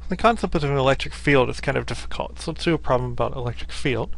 The concept of an electric field is kind of difficult, so let's do a problem about electric field.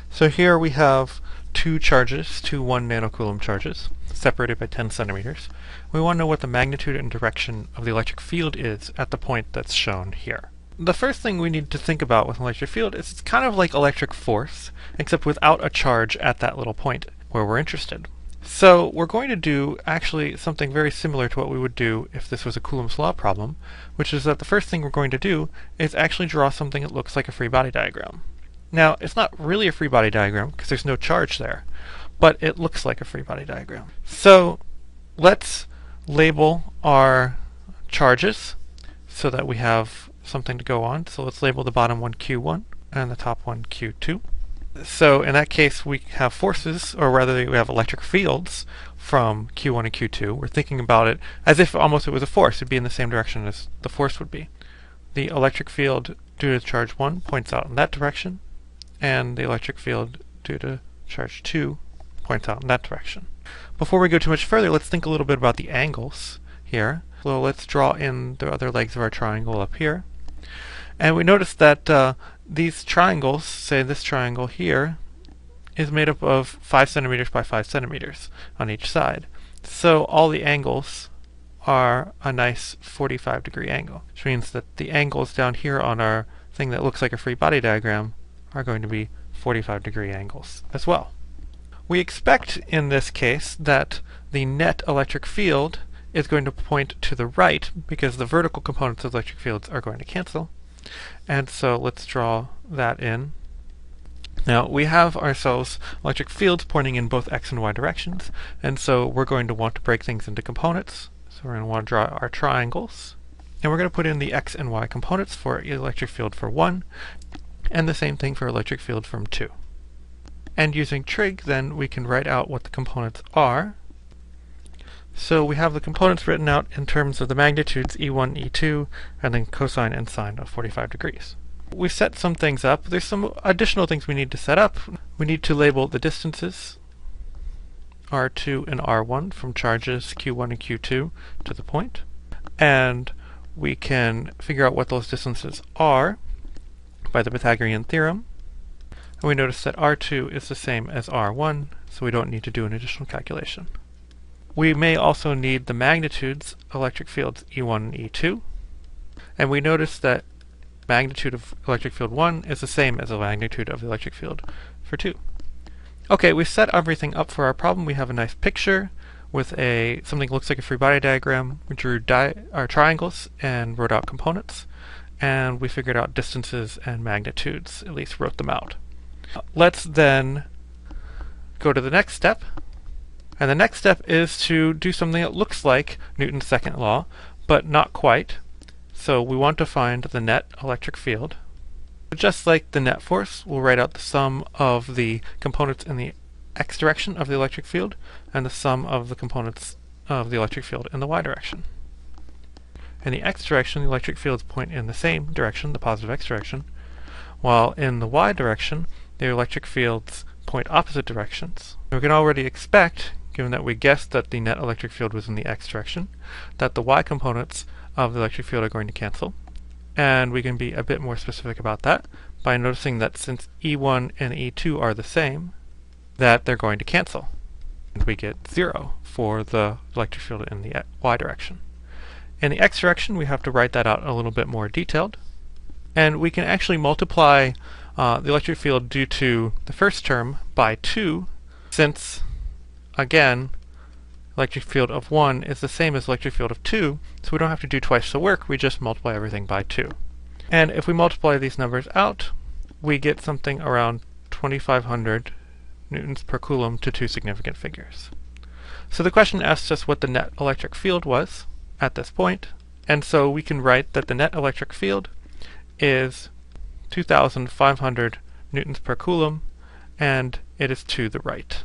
So here we have two charges, two 1 nanocoulomb charges, separated by 10 centimeters. We want to know what the magnitude and direction of the electric field is at the point that's shown here. The first thing we need to think about with an electric field is it's kind of like electric force, except without a charge at that little point where we're interested. So we're going to do actually something very similar to what we would do if this was a Coulomb's law problem, which is that the first thing we're going to do is actually draw something that looks like a free body diagram. Now, it's not really a free body diagram because there's no charge there, but it looks like a free body diagram. So let's label our charges so that we have something to go on. So let's label the bottom one Q1 and the top one Q2. So in that case, we have forces, or rather we have electric fields from Q1 and Q2. We're thinking about it as if almost it was a force. It'd be in the same direction as the force would be. The electric field due to charge 1 points out in that direction, and the electric field due to charge 2 points out in that direction. Before we go too much further, let's think a little bit about the angles here. So let's draw in the other legs of our triangle up here. And we notice that these triangles, say this triangle here, is made up of 5 centimeters by 5 centimeters on each side. So all the angles are a nice 45-degree angle, which means that the angles down here on our thing that looks like a free body diagram are going to be 45-degree angles as well. We expect in this case that the net electric field is going to point to the right because the vertical components of electric fields are going to cancel. And so let's draw that in. Now we have ourselves electric fields pointing in both x and y directions, and so we're going to want to break things into components. So we're going to want to draw our triangles, and we're going to put in the x and y components for electric field for 1, and the same thing for electric field from 2. And using trig, then we can write out what the components are. So we have the components written out in terms of the magnitudes E1, E2, and then cosine and sine of 45 degrees. We set some things up. There's some additional things we need to set up. We need to label the distances, R2 and R1, from charges Q1 and Q2 to the point. And we can figure out what those distances are by the Pythagorean theorem. And we notice that R2 is the same as R1, so we don't need to do an additional calculation. We may also need the magnitudes of electric fields E1 and E2, and we notice that magnitude of electric field 1 is the same as the magnitude of the electric field for 2. Okay, we set everything up for our problem. We have a nice picture with something that looks like a free body diagram. We drew our triangles and wrote out components, and we figured out distances and magnitudes, at least wrote them out. Let's then go to the next step. And the next step is to do something that looks like Newton's second law, but not quite. So we want to find the net electric field. Just like the net force, we'll write out the sum of the components in the x direction of the electric field and the sum of the components of the electric field in the y direction. In the x direction, the electric fields point in the same direction, the positive x direction, while in the y direction, the electric fields point opposite directions. We can already expect, given that we guessed that the net electric field was in the x direction, that the y components of the electric field are going to cancel. And we can be a bit more specific about that by noticing that since E1 and E2 are the same, that they're going to cancel. And we get 0 for the electric field in the y direction. In the x direction, we have to write that out a little bit more detailed. And we can actually multiply the electric field due to the first term by 2, since again, electric field of 1 is the same as electric field of 2, so we don't have to do twice the work, we just multiply everything by 2. And if we multiply these numbers out, we get something around 2500 newtons per coulomb to 2 significant figures. So the question asks us what the net electric field was at this point, and so we can write that the net electric field is 2500 newtons per coulomb, and it is to the right.